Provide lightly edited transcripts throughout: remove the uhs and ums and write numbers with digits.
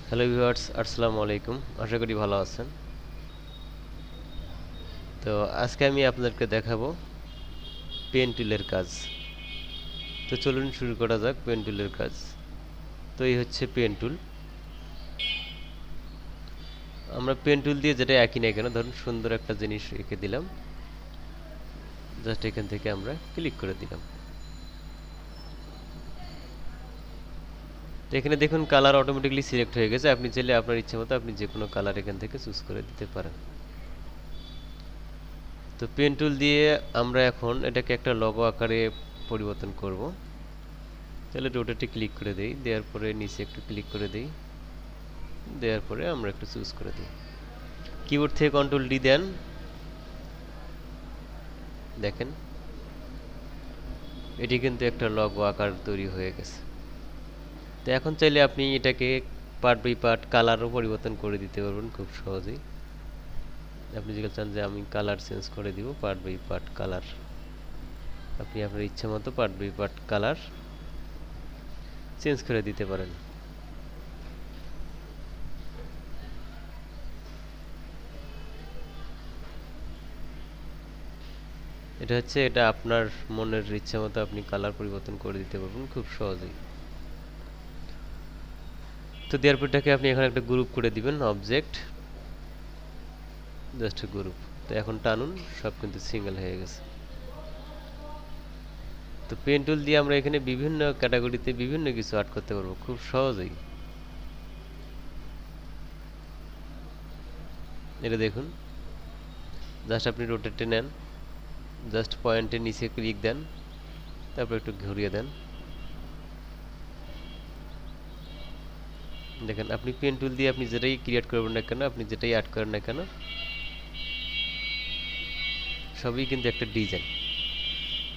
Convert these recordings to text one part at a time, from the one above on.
Hello viewers, আসসালামু আলাইকুম। আশা করি ভালো আছেন। তো আজকে আমি আপনাদেরকে দেখাবো পেন টুলের কাজ। তো চলুন শুরু করা যাক পেন টুলের কাজ। তো এই হচ্ছে পেন টুল। আমরা পেন টুল দিয়ে যেটা আঁকি না কেন, ধরুন সুন্দর একটা জিনিস এঁকে দিলাম, জাস্ট এখান থেকে আমরা ক্লিক করে দিলাম। তো এখানে দেখুন কালার অটোমেটিকলি সিলেক্ট হয়ে গেছে। আপনি চাইলে আপনার ইচ্ছে মতো আপনি যে কোনো কালার এখান থেকে চুজ করে দিতে পারেন। তো পেন টুল দিয়ে আমরা এখন এটাকে একটা লোগো আকারে পরিবর্তন করব। তাহলে রোটেটে ক্লিক করে দেই, দেওয়ার পরে নিচে একটু ক্লিক করে দেই, দেওয়ার পরে আমরা একটু চুজ করে দিই। কিবোর্ড থেকে কন্ট্রোল ডি দেন, দেখেন এটি কিন্তু একটা লগো আকার তৈরি হয়ে গেছে। তো এখন চাইলে আপনি এটাকে পার্ট বাই পার্ট কালারও পরিবর্তন করে দিতে পারবেন খুব সহজেই। আপনি যদি চান যে আমি কালার চেঞ্জ করে দিব, পার্ট বাই পার্ট কালার, আপনি আপনার ইচ্ছা মতো part by part colour change করে দিতে পারেন। এটা আপনার মনের ইচ্ছা মতো আপনি কালার পরিবর্তন করে দিতে পারবেন খুব সহজেই। তো দেওয়ার পরটাকে আপনি এখানে একটা গ্রুপ করে দিবেন, অবজেক্ট জাস্ট গ্রুপ। তো এখন টানুন, সব কিন্তু সিঙ্গেল হয়ে গেছে। তো পেন টুল দিয়ে আমরা এখানে বিভিন্ন ক্যাটাগরিতে বিভিন্ন কিছু আর্ট করতে পারবো খুব সহজেই। এটা দেখুন, জাস্ট আপনি রোটেটে নেন, জাস্ট পয়েন্টের নিচে ক্লিক দেন, তারপর একটু ঘুরিয়ে দেন। দেখেন আপনি পেন টুল দিয়ে আপনি যেটাই ক্রিয়েট করবেন না কেন, আপনি যেটাই আর্ট করেন না কেন, সবই কিন্তু একটা ডিজাইন।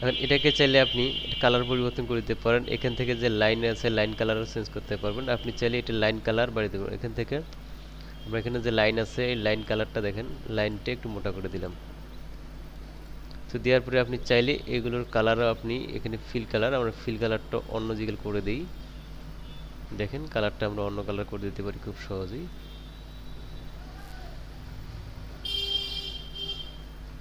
এখন এটাকে চাইলে আপনি কালার পরিবর্তন করে দিতে পারেন। এখান থেকে যে লাইন আছে লাইন কালারও চেঞ্জ করতে পারবেন। আপনি চাইলে এটা লাইন কালার বাড়িয়ে দেবেন। এখান থেকে আমরা এখানে যে লাইন আছে এই লাইন কালারটা দেখেন, লাইনটা একটু মোটা করে দিলাম। তো দেওয়ার পরে আপনি চাইলে এগুলোর কালারও আপনি এখানে ফিল কালার, আমরা ফিল কালারটা অন্য জিগেল করে দিই। দেখেন কালারটা আমরা অন্য কালার করে দিতে পারি খুব সহজেই।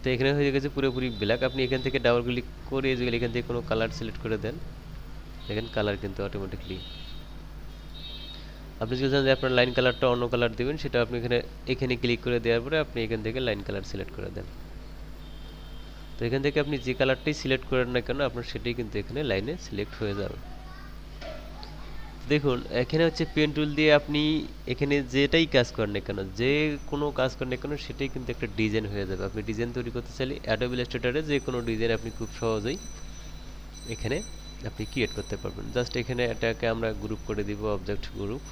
তো এখানে হয়ে গেছে পুরোপুরি ব্ল্যাক। আপনি এখান থেকে ডাবল ক্লিক করে যদি এখান থেকে কোনো কালার সিলেক্ট করে দেন, দেখেন কালার কিন্তু অটোমেটিকলি। আপনি যদি চান যে আপনার লাইন কালারটা অন্য কালার দিবেন, সেটা আপনি এখানে এখানে ক্লিক করে দেওয়ার পরে আপনি এখান থেকে লাইন কালার সিলেক্ট করে দেন। তো এখান থেকে আপনি যে কালারটাই সিলেক্ট করেন না কেন, আপনার সেটাই কিন্তু এখানে লাইনে সিলেক্ট হয়ে যাবে। দেখুন এখানে হচ্ছে পেন টুল দিয়ে আপনি এখানে যেটাই কাজ করেন না কেন, যে কোনো কাজ করেন না কেন, সেটাই কিন্তু একটা ডিজাইন হয়ে যাবে। আপনি ডিজাইন তৈরি করতে চাইলে অ্যাডোবি ইলাস্ট্রেটরে যে কোনো ডিজাইন আপনি খুব সহজেই এখানে আপনি ক্রিয়েট করতে পারবেন। জাস্ট এখানে এটাকে আমরা গ্রুপ করে দিব, অবজেক্ট গ্রুপ।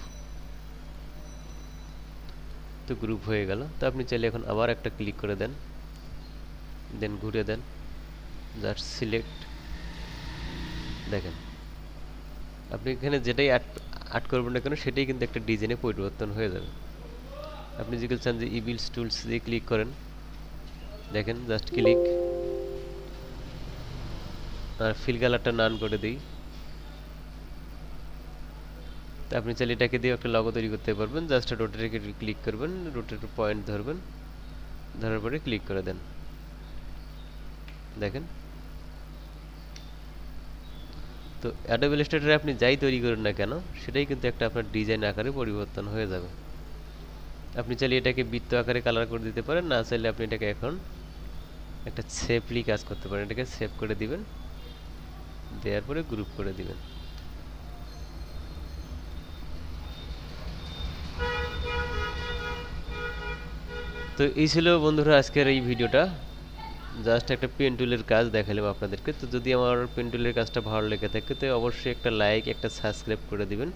তো গ্রুপ হয়ে গেল। তো আপনি চাইলে এখন আবার একটা ক্লিক করে দেন, দেন ঘুরে দেন, জাস্ট সিলেক্ট। দেখেন আপনি এখানে যেটাই আর্ট করবেন না কেন, সেটাই কিন্তু একটা ডিজাইনে পরিবর্তন হয়ে যাবে। আপনি যদি চান যে ইবিলস টুলস দিয়ে ক্লিক করেন, দেখেন জাস্ট ক্লিক, আর ফিল কালারটা নান করে দিই। তো আপনি চাইলে এটাকে দিয়ে একটা লগো তৈরি করতে পারবেন। জাস্ট রোটেটে ক্লিক করবেন, রোটেট পয়েন্ট ধরবেন, ধরার পরে ক্লিক করে দেন। দেখেন তো অ্যাডোবি ইলাস্ট্রেটরে আপনি যাই তৈরি করেন না কেন, সেটাই কিন্তু একটা আপনার ডিজাইন আকারে পরিবর্তন হয়ে যাবে। আপনি চাইলে এটাকে বৃত্ত আকারে কালার করে দিতে পারেন, না চাইলে আপনি এটাকে এখন একটা সেফলি কাজ করতে পারেন। এটাকে সেভ করে দিবেন, দেওয়ার পরে গ্রুপ করে দিবেন। তো এই ছিল বন্ধুরা আজকের এই ভিডিওটা। জাস্ট একটা পেন টুলের কাজ দেখালাম আপনাদেরকে। তো যদি আমার পেন টুলের কাজটা ভালো লেগে থাকে, তো অবশ্যই একটা লাইক, একটা সাবস্ক্রাইব করে দিবেন।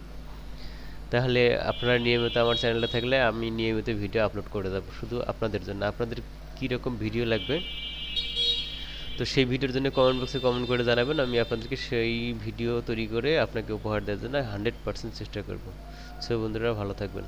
তাহলে আপনারা নিয়মিত আমার চ্যানেলে থাকলে আমি নিয়মিত ভিডিও আপলোড করে যাব শুধু আপনাদের জন্য। আপনাদের কীরকম ভিডিও লাগবে, তো সেই ভিডিওর জন্য কমেন্ট বক্সে কমেন্ট করে জানাবেন। আমি আপনাদেরকে সেই ভিডিও তৈরি করে আপনাকে উপহার দেওয়ার জন্য 100% চেষ্টা করব। সো বন্ধুরা ভালো থাকবেন।